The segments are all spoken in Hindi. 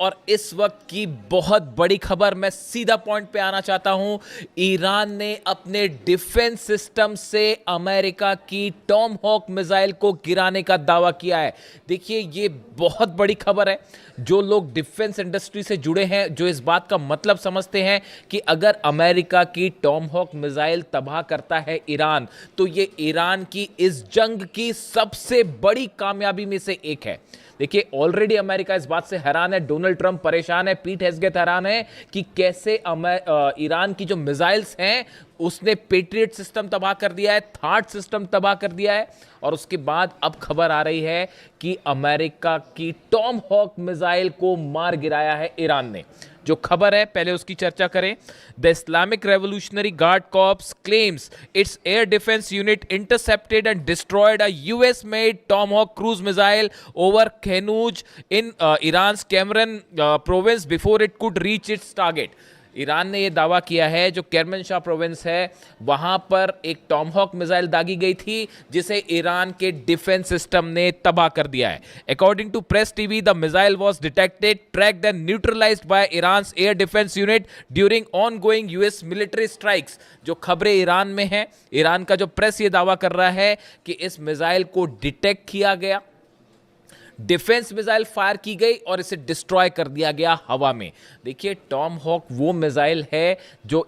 और इस वक्त की बहुत बड़ी खबर, मैं सीधा पॉइंट पे आना चाहता हूं। ईरान ने अपने डिफेंस सिस्टम से अमेरिका की टॉम हॉक मिसाइल को गिराने का दावा किया है। देखिए, ये बहुत बड़ी खबर है। जो लोग डिफेंस इंडस्ट्री से जुड़े हैं, जो इस बात का मतलब समझते हैं कि अगर अमेरिका की टॉम हॉक मिसाइल तबाह करता है ईरान, तो ये ईरान की इस जंग की सबसे बड़ी कामयाबी में से एक है। देखिए, ऑलरेडी अमेरिका इस बात से हैरान है, डोनाल्ड ट्रंप परेशान है, पीट हेग्सेथ हैरान है कि कैसे ईरान की जो मिसाइल्स हैं उसने पेट्रियट सिस्टम तबाह कर दिया है, थार्ड सिस्टम तबाह कर दिया है। और उसके बाद अब खबर आ रही है कि अमेरिका की टॉम हॉक मिसाइल को मार गिराया है ईरान ने। जो खबर है पहले उसकी चर्चा करें। The Islamic revolutionary guard corps claims its air defence unit intercepted and destroyed a US made Tomahawk cruise missile over Khenuj in Iran's Kerman province before it could reach its target. Iran ने यह दावा किया है जो केरमनशाह प्रोविंस है वहां पर एक टॉमहॉक मिसाइल दागी गई थी जिसे ईरान के डिफेंस सिस्टम ने तबाह कर दिया है। According to Press TV, the missile was detected, tracked and neutralised by Iran's air defence unit during ongoing US military strikes. जो खबरें ईरान में हैं, ईरान का जो प्रेस ये दावा कर रहा है कि इस मिसाइल को डिटेक्ट किया गया, डिफेंस मिसाइल फायर की गई और इसे डिस्ट्रॉय कर दिया गया हवा में। देखिए, टॉम हॉक वो मिसाइल है जो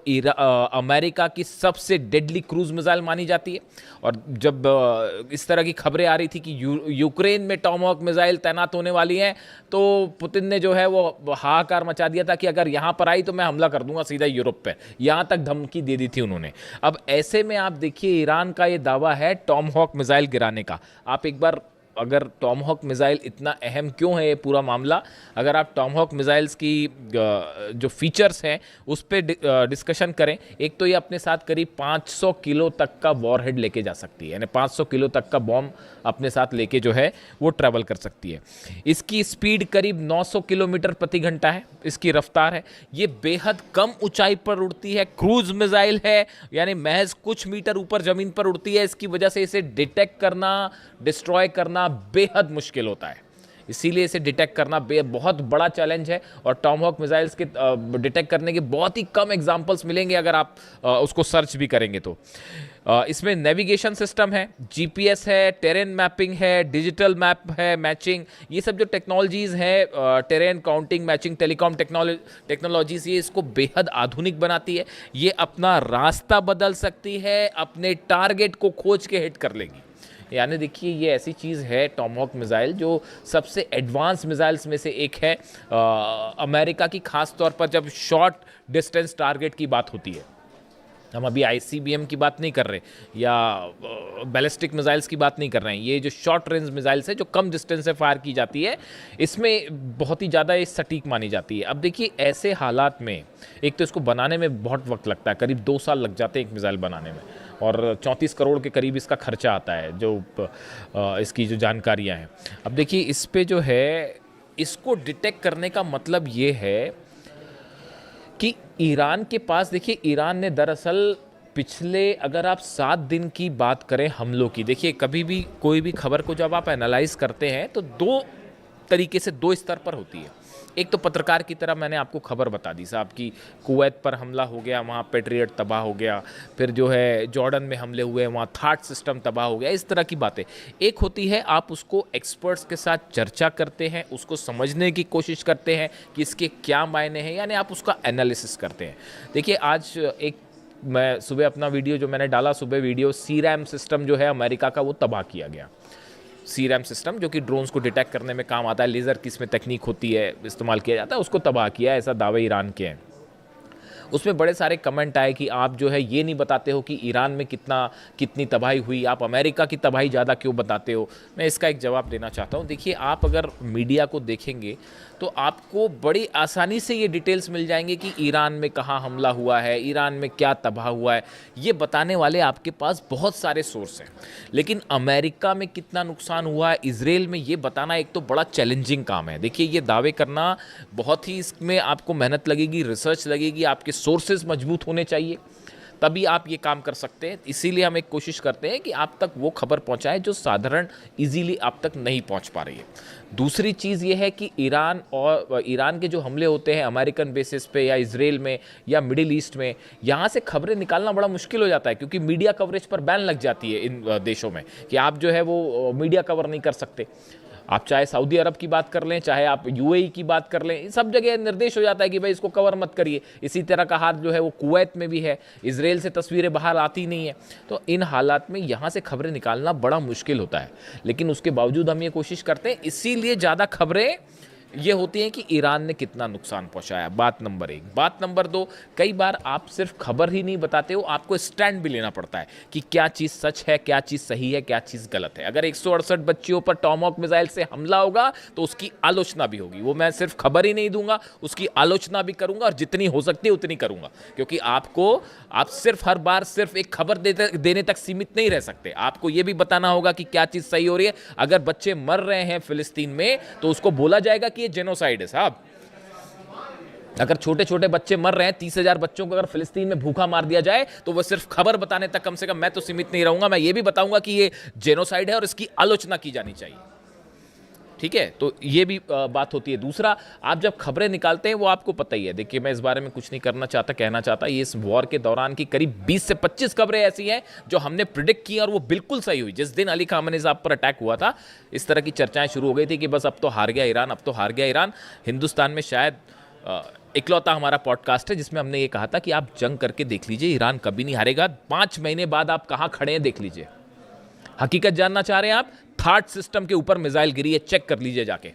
अमेरिका की सबसे डेडली क्रूज मिसाइल मानी जाती है। और जब इस तरह की खबरें आ रही थी कि यूक्रेन में टॉम हॉक मिसाइल तैनात होने वाली हैं, तो पुतिन ने जो है वो हाहाकार मचा दिया था कि अगर यहाँ पर आई तो मैं हमला कर दूंगा सीधा यूरोप पे। यहाँ तक धमकी दे दी थी उन्होंने। अब ऐसे में आप देखिए, ईरान का ये दावा है टॉम हॉक मिसाइल गिराने का। आप एक बार, अगर टॉम हॉक मिसाइल इतना अहम क्यों है ये पूरा मामला, अगर आप टॉम हॉक मिसाइल्स की जो फीचर्स हैं उस पर डिस्कशन करें। एक तो ये अपने साथ करीब 500 किलो तक का वॉरहेड लेके जा सकती है, यानी 500 किलो तक का बॉम्ब अपने साथ लेके जो है वो ट्रैवल कर सकती है। इसकी स्पीड करीब 900 किलोमीटर प्रति घंटा है, इसकी रफ्तार है। ये बेहद कम ऊंचाई पर उड़ती है, क्रूज मिसाइल है, यानी महज कुछ मीटर ऊपर ज़मीन पर उड़ती है। इसकी वजह से इसे डिटेक्ट करना, डिस्ट्रॉय करना बेहद मुश्किल होता है। इसीलिए इसे डिटेक्ट करना बहुत बड़ा चैलेंज है। और टॉमहॉक मिसाइल्स के डिटेक्ट करने के बहुत ही कम एग्जांपल्स मिलेंगे अगर आप उसको सर्च भी करेंगे तो। इसमें नेविगेशन सिस्टम है, जीपीएस है, टेरेन मैपिंग है, डिजिटल मैप है, मैचिंग, ये सब जो टेक्नोलॉजीज़ हैं, terrain counting, matching, telecom technologies, ये इसको बेहद आधुनिक बनाती है। ये अपना रास्ता बदल सकती है, अपने टारगेट को खोज के हिट कर लेगी। यानी देखिए, ये ऐसी चीज़ है टॉमहॉक मिसाइल जो सबसे एडवांस मिसाइल्स में से एक है अमेरिका की, खास तौर पर जब शॉर्ट डिस्टेंस टारगेट की बात होती है। हम अभी आईसीबीएम की बात नहीं कर रहे या बैलिस्टिक मिसाइल्स की बात नहीं कर रहे हैं। ये जो शॉर्ट रेंज मिसाइल्स है जो कम डिस्टेंस से फायर की जाती है, इसमें बहुत ही ज़्यादा ये सटीक मानी जाती है। अब देखिए, ऐसे हालात में एक तो इसको बनाने में बहुत वक्त लगता है, करीब 2 साल लग जाते हैं एक मिसाइल बनाने में, और 34 करोड़ के करीब इसका खर्चा आता है, जो इसकी जो जानकारियाँ हैं। अब देखिए, इस पे जो है, इसको डिटेक्ट करने का मतलब ये है कि ईरान के पास, देखिए, ईरान ने दरअसल पिछले, अगर आप 7 दिन की बात करें हमलों की, देखिए कभी भी कोई भी खबर को जब आप एनालाइज करते हैं तो 2 तरीके से, 2 स्तर पर होती है। एक तो पत्रकार की तरह मैंने आपको खबर बता दी साहब कि कुवैत पर हमला हो गया, वहाँ पेट्रियट तबाह हो गया, फिर जो है जॉर्डन में हमले हुए, वहाँ थार्ड सिस्टम तबाह हो गया, इस तरह की बातें। एक होती है आप उसको एक्सपर्ट्स के साथ चर्चा करते हैं, उसको समझने की कोशिश करते हैं कि इसके क्या मायने हैं, यानी आप उसका एनालिसिस करते हैं। देखिए, आज एक, मैं सुबह अपना वीडियो जो मैंने डाला, सुबह वीडियो, सीरैम सिस्टम जो है अमेरिका का, वो तबाह किया गया। सीरैम सिस्टम जो कि ड्रोन्स को डिटेक्ट करने में काम आता है, लेज़र की इसमें तकनीक होती है, इस्तेमाल किया जाता है, उसको तबाह किया, ऐसा दावे ईरान के हैं। उसमें बड़े सारे कमेंट आए कि आप जो है ये नहीं बताते हो कि ईरान में कितनी तबाही हुई, आप अमेरिका की तबाही ज़्यादा क्यों बताते हो। मैं इसका एक जवाब देना चाहता हूँ। देखिए, आप अगर मीडिया को देखेंगे तो आपको बड़ी आसानी से ये डिटेल्स मिल जाएंगे कि ईरान में कहाँ हमला हुआ है, ईरान में क्या तबाह हुआ है, ये बताने वाले आपके पास बहुत सारे सोर्स हैं। लेकिन अमेरिका में कितना नुकसान हुआ है, इजराइल में, ये बताना एक तो बड़ा चैलेंजिंग काम है। देखिए, ये दावे करना बहुत ही, इसमें आपको मेहनत लगेगी, रिसर्च लगेगी, आपके सोर्सेज मजबूत होने चाहिए, तभी आप ये काम कर सकते हैं। इसीलिए हम एक कोशिश करते हैं कि आप तक वो खबर पहुंचाएं जो साधारण इजीली आप तक नहीं पहुंच पा रही है। दूसरी चीज़ ये है कि ईरान के जो हमले होते हैं अमेरिकन बेसिस पे या इजराइल में या मिडिल ईस्ट में, यहाँ से खबरें निकालना बड़ा मुश्किल हो जाता है, क्योंकि मीडिया कवरेज पर बैन लग जाती है इन देशों में कि आप जो है वो मीडिया कवर नहीं कर सकते। आप चाहे सऊदी अरब की बात कर लें, चाहे आप यूएई की बात कर लें, सब जगह निर्देश हो जाता है कि भाई इसको कवर मत करिए। इसी तरह का हाल जो है वो कुवैत में भी है, इजराइल से तस्वीरें बाहर आती नहीं है। तो इन हालात में यहाँ से खबरें निकालना बड़ा मुश्किल होता है, लेकिन उसके बावजूद हम ये कोशिश करते हैं। इसीलिए ज़्यादा खबरें ये होती हैं कि ईरान ने कितना नुकसान पहुंचाया, बात नंबर 1। बात नंबर 2, कई बार आप सिर्फ खबर ही नहीं बताते हो, आपको स्टैंड भी लेना पड़ता है कि क्या चीज़ सच है, क्या चीज़ सही है, क्या चीज़ गलत है। अगर 168 बच्चियों पर टॉमहॉक मिसाइल से हमला होगा तो उसकी आलोचना भी होगी। वो मैं सिर्फ खबर ही नहीं दूंगा, उसकी आलोचना भी करूंगा, और जितनी हो सकती है उतनी करूंगा, क्योंकि आप सिर्फ हर बार सिर्फ एक खबर देने तक सीमित नहीं रह सकते। आपको ये भी बताना होगा कि क्या चीज़ सही हो रही है। अगर बच्चे मर रहे हैं फिलिस्तीन में तो उसको बोला जाएगा कि ये जेनोसाइड है साहब। अगर छोटे छोटे बच्चे मर रहे हैं, 30,000 बच्चों को अगर फिलिस्तीन में भूखा मार दिया जाए तो वो सिर्फ खबर बताने तक कम से कम मैं तो सीमित नहीं रहूंगा। मैं ये भी बताऊंगा कि ये जेनोसाइड है और इसकी आलोचना की जानी चाहिए। ठीक है, तो ये भी बात होती है। दूसरा, आप जब खबरें निकालते हैं वो आपको पता ही है। देखिए, मैं इस बारे में कुछ नहीं कहना चाहता। ये इस वॉर के दौरान की करीब 20 से 25 खबरें ऐसी हैं जो हमने प्रिडिक्ट की और वो बिल्कुल सही हुई। जिस दिन अली खामेनी साहब पर अटैक हुआ था, इस तरह की चर्चाएं शुरू हो गई थी कि बस अब तो हार गया ईरान, अब तो हार गया ईरान। हिंदुस्तान में शायद इकलौता हमारा पॉडकास्ट है जिसमें हमने ये कहा था कि आप जंग करके देख लीजिए, ईरान कभी नहीं हारेगा। 5 महीने बाद आप कहाँ खड़े हैं देख लीजिए। हकीकत जानना चाह रहे हैं आप? थर्ड सिस्टम के ऊपर मिसाइल गिरी है, चेक कर लीजिए जाके।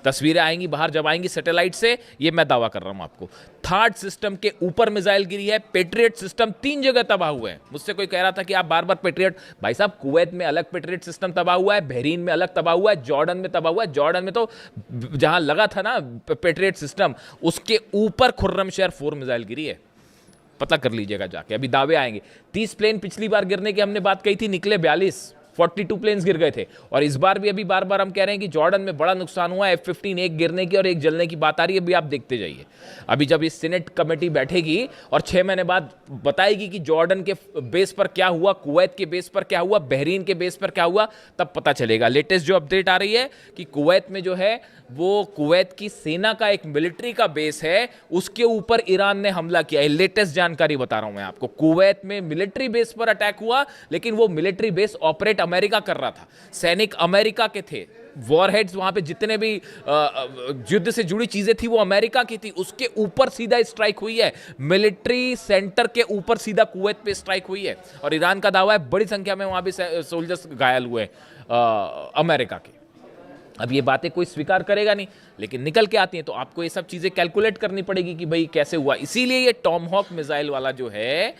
तस्वीरें आएंगी बाहर जब आएंगी सैटेलाइट से, ये मैं दावा कर रहा हूं आपको। थर्ड सिस्टम के ऊपर मिसाइल गिरी है। पेट्रियट सिस्टम 3 जगह तबाह हुए हैं। मुझसे कोई कह रहा था कि आप बार बार पेट्रियट, भाई साहब कुवैत में अलग पेट्रियट सिस्टम तबाह हुआ है, बहरीन में अलग तबाह हुआ है, जॉर्डन में तबाह हुआ है। जॉर्डन में तो जहां लगा था ना पेट्रियट सिस्टम, उसके ऊपर खुर्रमशहर 4 मिसाइल गिरी है। पता कर लीजिएगा जाके, अभी दावे आएंगे। 30 प्लेन पिछली बार गिरने की हमने बात कही थी, निकले 42 प्लेन्स गिर गए थे। और इस बार भी अभी बार बार हम कह रहे हैं कि जॉर्डन में बड़ा नुकसान हुआ है। F-15 एक गिरने की और एक जलने की बात आ रही है, अभी आप देखते जाइए। अभी जब ये सीनेट कमेटी बैठेगी और 6 महीने बाद बताएगी कि जॉर्डन के बेस पर क्या हुआ, कुवैत के बेस पर क्या हुआ, बहरीन के बेस पर क्या हुआ, तब पता चलेगा। लेटेस्ट जो अपडेट आ रही है कि कुवैत में जो है वो कुवैत की सेना का एक मिलिट्री का बेस है, उसके ऊपर ईरान ने हमला किया है। लेटेस्ट जानकारी बता रहा हूं मैं आपको। कुवैत में मिलिट्री बेस पर अटैक हुआ, लेकिन वो मिलिट्री बेस ऑपरेट अमेरिका कर रहा था, सैनिक अमेरिका के थे, वॉरहेड्स वहां पे जितने भी युद्ध से जुड़ी चीजें थी वो अमेरिका की थी। उसके ऊपर सीधा स्ट्राइक हुई है, मिलिट्री सेंटर के ऊपर सीधा कुवैत पे स्ट्राइक हुई है। और ईरान का दावा है बड़ी संख्या में वहां भी सोल्जर्स घायल हुए अमेरिका के। अब ये बातें कोई स्वीकार करेगा नहीं, लेकिन निकल के आती हैं, तो आपको ये सब चीजें कैलकुलेट करनी पड़ेगी कि भाई कैसे हुआ। इसीलिए ये टॉमहॉक मिसाइल वाला जो है,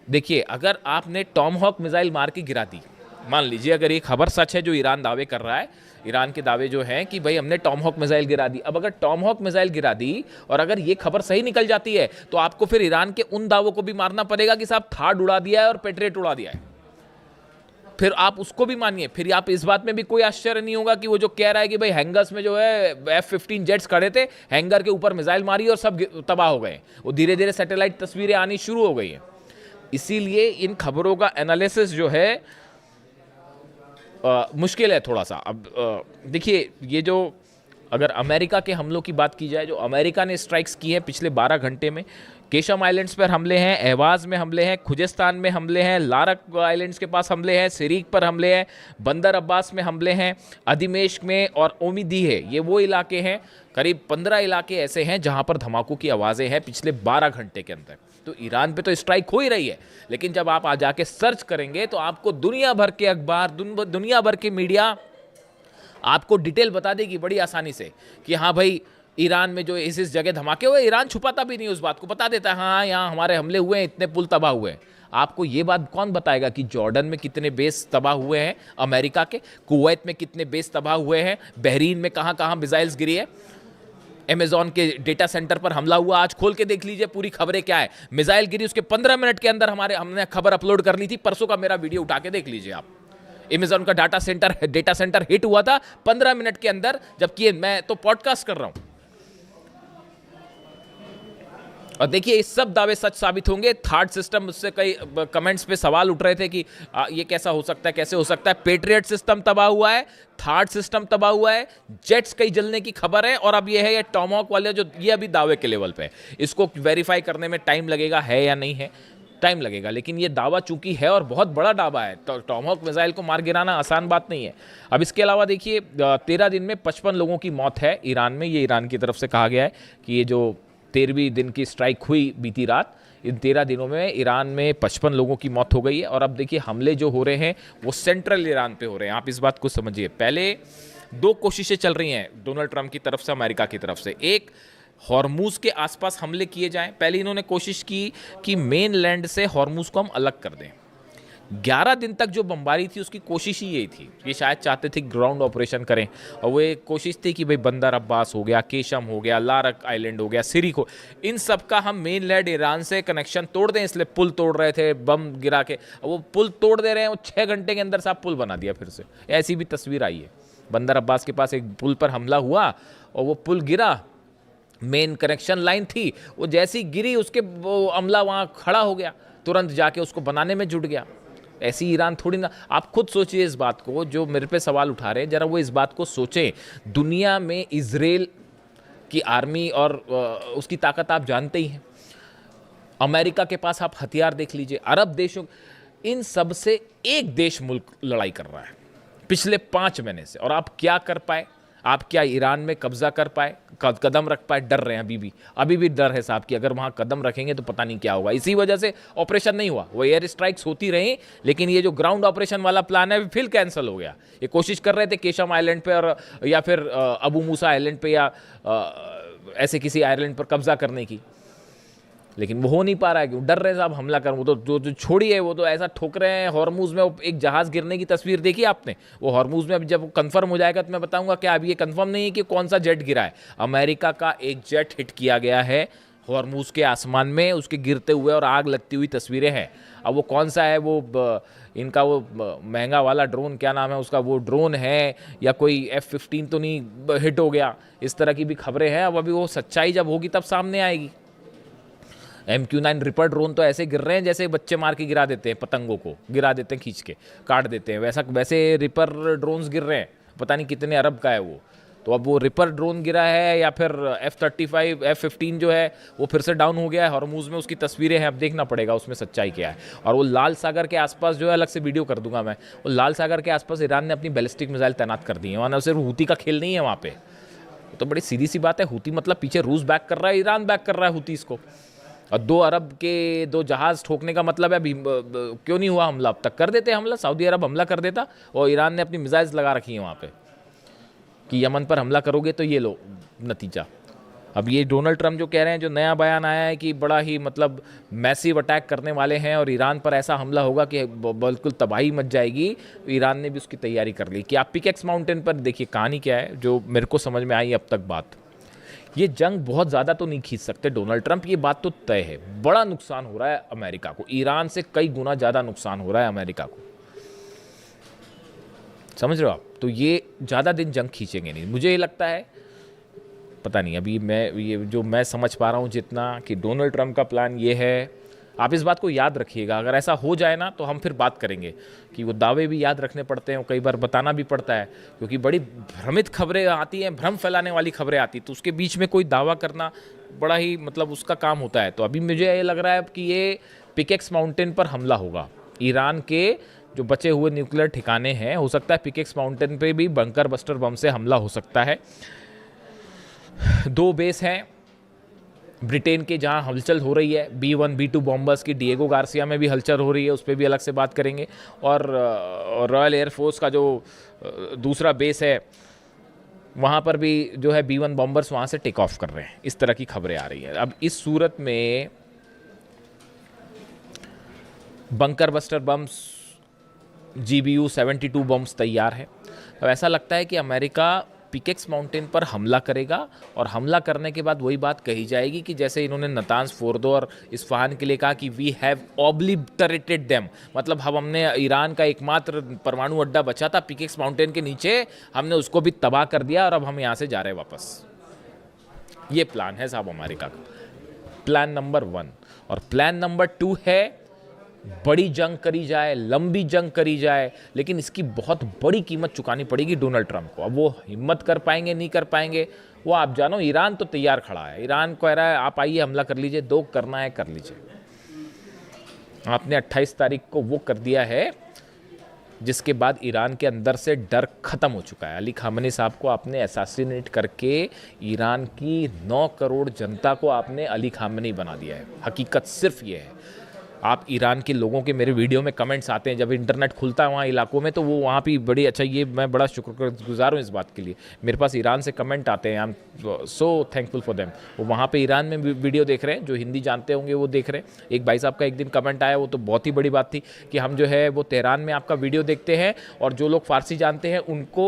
देखिए, अगर आपने टॉमहॉक मिसाइल मार के गिरा दी, मान लीजिए अगर ये खबर सच है जो ईरान दावे कर रहा है, ईरान के दावे जो हैं कि भाई हमने टॉमहॉक मिसाइल गिरा दी। अब अगर टॉमहॉक मिसाइल गिरा दी और अगर ये खबर सही निकल जाती है, तो आपको फिर ईरान के उन दावों को भी मारना पड़ेगा कि साहब थार्ड उड़ा दिया है और पेट्रियट उड़ा दिया है। फिर आप उसको भी मानिए। फिर आप इस बात में भी कोई आश्चर्य नहीं होगा कि वो जो कह रहा है कि भाई हैंगर्स में जो है F-15 जेट्स खड़े थे, हैंगर के ऊपर मिसाइल मारी और सब तबाह हो गए। वो धीरे धीरे सैटेलाइट तस्वीरें आनी शुरू हो गई हैं। इसीलिए इन खबरों का एनालिसिस जो है मुश्किल है थोड़ा सा। अब देखिए, ये जो अगर अमेरिका के हमलों की बात की जाए, जो अमेरिका ने स्ट्राइक्स की हैं पिछले 12 घंटे में, केशम आइलैंड्स पर हमले हैं, अहवाज में हमले हैं, खुजेस्तान में हमले हैं, लारक आइलैंड्स के पास हमले हैं, सिरीक पर हमले हैं, बंदर अब्बास में हमले हैं, अधिमेश्क में और ओमिदी है, ये वो इलाके हैं। करीब 15 इलाके ऐसे हैं जहां पर धमाकों की आवाज़ें हैं पिछले 12 घंटे के अंदर। तो ईरान पे तो स्ट्राइक हो ही रही है, लेकिन जब आप आ जाके सर्च करेंगे तो आपको दुनिया भर के अखबार, दुनिया भर के मीडिया आपको डिटेल बता देगी बड़ी आसानी से कि हाँ भाई, ईरान में जो इस जगह धमाके हुए, ईरान छुपाता भी नहीं उस बात को, बता देता है हाँ यहाँ हमारे हमले हुए हैं, इतने पुल तबाह हुए हैं। आपको ये बात कौन बताएगा कि जॉर्डन में कितने बेस तबाह हुए हैं अमेरिका के, कुवैत में कितने बेस तबाह हुए हैं, बहरीन में कहाँ कहाँ मिसाइल्स गिरी है, अमेजॉन के डेटा सेंटर पर हमला हुआ। आज खोल के देख लीजिए पूरी खबरें क्या है। मिसाइल गिरी, उसके 15 मिनट के अंदर हमने खबर अपलोड कर ली थी। परसों का मेरा वीडियो उठा के देख लीजिए आप। अमेजॉन का डेटा सेंटर हिट हुआ था 15 मिनट के अंदर, जबकि मैं तो पॉडकास्ट कर रहा हूं। और देखिए ये सब दावे सच साबित होंगे। थर्ड सिस्टम, मुझसे कई कमेंट्स पे सवाल उठ रहे थे कि ये कैसा हो सकता है, कैसे हो सकता है। पेट्रियट सिस्टम तबाह हुआ है, थर्ड सिस्टम तबाह हुआ है, जेट्स कई जलने की खबर है, और अब ये है ये टॉमहॉक वाले जो ये अभी दावे के लेवल पे है। इसको वेरीफाई करने में टाइम लगेगा, है या नहीं है, टाइम लगेगा, लेकिन ये दावा चूंकि है और बहुत बड़ा दावा है, तो टॉमहॉक मिसाइल को मार गिराना आसान बात नहीं है। अब इसके अलावा देखिए 13 दिन में 55 लोगों की मौत है ईरान में। ये ईरान की तरफ से कहा गया है कि ये जो 13वीं दिन की स्ट्राइक हुई बीती रात, इन 13 दिनों में ईरान में 55 लोगों की मौत हो गई है। और अब देखिए हमले जो हो रहे हैं वो सेंट्रल ईरान पे हो रहे हैं। आप इस बात को समझिए। पहले दो कोशिशें चल रही हैं डोनाल्ड ट्रंप की तरफ से, अमेरिका की तरफ से। एक, हॉर्मूज के आसपास हमले किए जाएं। पहले इन्होंने कोशिश की कि मेन लैंड से हॉर्मूज को हम अलग कर दें। 11 दिन तक जो बमबारी थी उसकी कोशिश ही यही थी। ये शायद चाहते थे ग्राउंड ऑपरेशन करें, और वो एक कोशिश थी कि भाई बंदर अब्बास हो गया, केशम हो गया, लारक आइलैंड हो गया, सिरिक हो, इन सब का हम मेन लैंड ईरान से कनेक्शन तोड़ दें। इसलिए पुल तोड़ रहे थे बम गिरा के। वो पुल तोड़ दे रहे हैं, वो 6 घंटे के अंदर साहब पुल बना दिया फिर से। ऐसी भी तस्वीर आई है। बंदर अब्बास के पास एक पुल पर हमला हुआ और वो पुल गिरा, मेन कनेक्शन लाइन थी, वो जैसी गिरी उसके वो अमला वहाँ खड़ा हो गया, तुरंत जाके उसको बनाने में जुट गया। ऐसी ईरान थोड़ी ना। आप खुद सोचिए इस बात को, जो मेरे पे सवाल उठा रहे हैं, जरा वो इस बात को सोचें। दुनिया में इजराइल की आर्मी और उसकी ताकत आप जानते ही हैं। अमेरिका के पास आप हथियार देख लीजिए, अरब देशों, इन सब से एक देश मुल्क लड़ाई कर रहा है पिछले 5 महीने से। और आप क्या कर पाए? आप क्या ईरान में कब्जा कर पाए, कदम रख पाए? डर रहे हैं अभी भी डर है साहब कि अगर वहाँ कदम रखेंगे तो पता नहीं क्या होगा। इसी वजह से ऑपरेशन नहीं हुआ। वो एयर स्ट्राइक्स होती रही, लेकिन ये जो ग्राउंड ऑपरेशन वाला प्लान है फिर कैंसिल हो गया। ये कोशिश कर रहे थे केशम आइलैंड पे और या फिर अबू मूसा आइलैंड पे या ऐसे किसी आइलैंड पर कब्जा करने की, लेकिन वो हो नहीं पा रहा है। क्यों? डर रहे साहब हमला कर। वो तो जो छोड़िए, वो तो ऐसा ठोक रहे हैं। हॉर्मूज में एक जहाज़ गिरने की तस्वीर देखी आपने? वो हॉर्मूज में अभी जब कंफर्म हो जाएगा तो मैं बताऊंगा। क्या अभी ये कंफर्म नहीं है कि कौन सा जेट गिरा है? अमेरिका का एक जेट हिट किया गया है हॉर्मूज के आसमान में, उसके गिरते हुए और आग लगती हुई तस्वीरें हैं। अब वो कौन सा है, वो इनका वो महंगा वाला ड्रोन, क्या नाम है उसका, वो ड्रोन है या कोई F-15 तो नहीं हिट हो गया? इस तरह की भी खबरें हैं। अब अभी वो सच्चाई जब होगी तब सामने आएगी। MQ-9 रिपर ड्रोन तो ऐसे गिर रहे हैं जैसे बच्चे मार के गिरा देते हैं, पतंगों को गिरा देते हैं, खींच के काट देते हैं, वैसे रिपर ड्रोन्स गिर रहे हैं। पता नहीं कितने अरब का है वो। तो अब वो रिपर ड्रोन गिरा है या फिर F-35 F-15 जो है वो फिर से डाउन हो गया है हॉर्मूज में। उसकी तस्वीरें हैं, अब देखना पड़ेगा उसमें सच्चाई क्या है। और वो लाल सागर के आसपास जो है, अलग से वीडियो कर दूंगा मैं, वो लाल सागर के आसपास ईरान ने अपनी बैलिस्टिक मिसाइल तैनात कर दी है। वहाँ सिर्फ हूती का खेल नहीं है वहाँ पे। तो बड़ी सीधी सी बात है, हूती मतलब पीछे रूस बैक कर रहा है, ईरान बैक कर रहा है हूतीस को। और 2 अरब के 2 जहाज़ ठोकने का मतलब है अभी क्यों नहीं हुआ हमला? अब तक कर देते हमला, सऊदी अरब हमला कर देता, और ईरान ने अपनी मिसाइल्स लगा रखी हैं वहाँ पे कि यमन पर हमला करोगे तो ये लो नतीजा। अब ये डोनाल्ड ट्रंप जो कह रहे हैं, जो नया बयान आया है कि बड़ा ही मतलब मैसिव अटैक करने वाले हैं और ईरान पर ऐसा हमला होगा कि बिल्कुल तबाही मच जाएगी, ईरान ने भी उसकी तैयारी कर ली। कि आप पिकेक्स माउंटेन पर देखिए कहानी क्या है, जो मेरे को समझ में आई अब तक बात। ये जंग बहुत ज़्यादा तो नहीं खींच सकते डोनाल्ड ट्रंप, ये बात तो तय है। बड़ा नुकसान हो रहा है अमेरिका को, ईरान से कई गुना ज़्यादा नुकसान हो रहा है अमेरिका को, समझ रहे हो आप? तो ये ज़्यादा दिन जंग खींचेंगे नहीं, मुझे ये लगता है। पता नहीं, अभी मैं समझ पा रहा हूँ जितना, कि डोनाल्ड ट्रंप का प्लान ये है। आप इस बात को याद रखिएगा, अगर ऐसा हो जाए ना तो हम फिर बात करेंगे कि वो दावे भी याद रखने पड़ते हैं, कई बार बताना भी पड़ता है, क्योंकि बड़ी भ्रमित खबरें आती हैं, भ्रम फैलाने वाली खबरें आती, तो उसके बीच में कोई दावा करना बड़ा ही मतलब उसका काम होता है। तो अभी मुझे ये लग रहा है कि ये पिकेक्स माउंटेन पर हमला होगा। ईरान के जो बचे हुए न्यूक्लियर ठिकाने हैं, हो सकता है पिकेक्स माउंटेन पे भी बंकर बस्टर बम से हमला हो सकता है। 2 बेस हैं ब्रिटेन के जहां हलचल हो रही है, B-1 B-2 बॉम्बर्स की, डिएगो गार्सिया में भी हलचल हो रही है, उस पर भी अलग से बात करेंगे। और रॉयल एयरफोर्स का जो दूसरा बेस है, वहाँ पर भी जो है B-1 बॉम्बर्स वहाँ से टेक ऑफ कर रहे हैं। इस तरह की खबरें आ रही हैं। अब इस सूरत में bunker buster bombs GBU 72 bombs तैयार है। अब ऐसा लगता है कि अमेरिका पिकेक्स माउंटेन पर हमला करेगा, और हमला करने के बाद वही बात कही जाएगी कि जैसे इन्होंने नतांज फोर्दो और इस्फहान के लिए कहा कि वी हैव ऑब्लिटरेटेड देम, मतलब हमने ईरान का एकमात्र परमाणु अड्डा बचा था पिकेक्स माउंटेन के नीचे, हमने उसको भी तबाह कर दिया और अब हम यहाँ से जा रहे हैं वापस। ये प्लान है साहब अमेरिका का। Plan number 1। और प्लान नंबर 2 है बड़ी जंग करी जाए, लंबी जंग करी जाए, लेकिन इसकी बहुत बड़ी कीमत चुकानी पड़ेगी डोनाल्ड ट्रंप को। अब वो हिम्मत कर पाएंगे नहीं कर पाएंगे वो आप जानो। ईरान तो तैयार खड़ा है, ईरान कह रहा है आप आइए हमला कर लीजिए, 2 करना है कर लीजिए। आपने 28 तारीख को वो कर दिया है जिसके बाद ईरान के अंदर से डर खत्म हो चुका है। अली खामनी साहब को आपने असैसिनेट करके ईरान की 9 करोड़ जनता को आपने अली खामनी बना दिया है। हकीकत सिर्फ ये है। आप ईरान के लोगों के मेरे वीडियो में कमेंट्स आते हैं, जब इंटरनेट खुलता है वहाँ इलाकों में, तो वो वहाँ भी बड़ी अच्छा, ये मैं बड़ा शुक्रगुजार हूँ इस बात के लिए। मेरे पास ईरान से कमेंट आते हैं, I am so thankful for them. वो वहाँ पे ईरान में वीडियो देख रहे हैं, जो हिंदी जानते होंगे वो देख रहे हैं। एक भाई साहब का एक दिन कमेंट आया, वो तो बहुत ही बड़ी बात थी कि हम जो है वो तेहरान में आपका वीडियो देखते हैं और जो लोग फ़ारसी जानते हैं उनको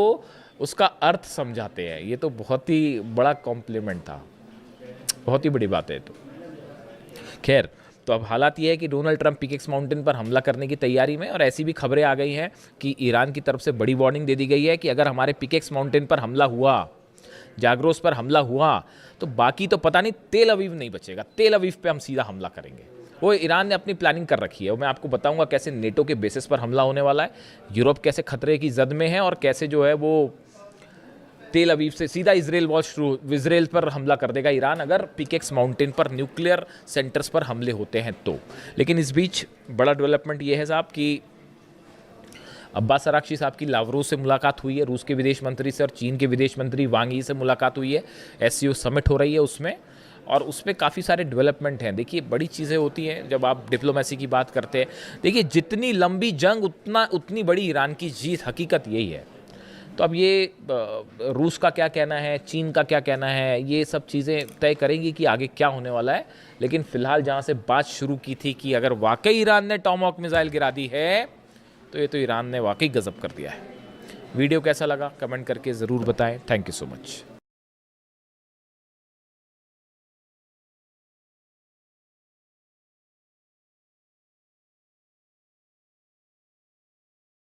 उसका अर्थ समझाते हैं। ये तो बहुत ही बड़ा कॉम्प्लीमेंट था, बहुत ही बड़ी बात है। तो खैर, तो अब हालात ये है कि डोनाल्ड ट्रंप पिकेक्स माउंटेन पर हमला करने की तैयारी में, और ऐसी भी खबरें आ गई हैं कि ईरान की तरफ से बड़ी वार्निंग दे दी गई है कि अगर हमारे पिकेक्स माउंटेन पर हमला हुआ, जाग्रोस पर हमला हुआ, तो बाकी तो पता नहीं तेल अवीव नहीं बचेगा। तेल अवीव पे हम सीधा हमला करेंगे। वो ईरान ने अपनी प्लानिंग कर रखी है। मैं आपको बताऊंगा कैसे नेटो के बेसिस पर हमला होने वाला है, यूरोप कैसे खतरे की जद में है, और कैसे जो है वो तेल अवीव से सीधा इजराइल पर हमला कर देगा ईरान अगर पिकेक्स माउंटेन पर न्यूक्लियर सेंटर्स पर हमले होते हैं तो। लेकिन इस बीच बड़ा डेवलपमेंट ये है साहब कि अब्बास अराक्ची साहब की लावरोव से मुलाकात हुई है, रूस के विदेश मंत्री से, और चीन के विदेश मंत्री वांग यी से मुलाकात हुई है। SCO समिट हो रही है उसमें, और उसमें काफ़ी सारे डेवलपमेंट हैं। देखिए, बड़ी चीज़ें होती हैं जब आप डिप्लोमेसी की बात करते हैं। देखिए, जितनी लंबी जंग उतनी बड़ी ईरान की जीत, हकीकत यही है। तो अब ये रूस का क्या कहना है, चीन का क्या कहना है, ये सब चीज़ें तय करेंगी कि आगे क्या होने वाला है। लेकिन फ़िलहाल जहाँ से बात शुरू की थी कि अगर वाकई ईरान ने टॉमहॉक मिसाइल गिरा दी है, तो ये तो ईरान ने वाकई गजब कर दिया है। वीडियो कैसा लगा कमेंट करके ज़रूर बताएं। Thank you so much.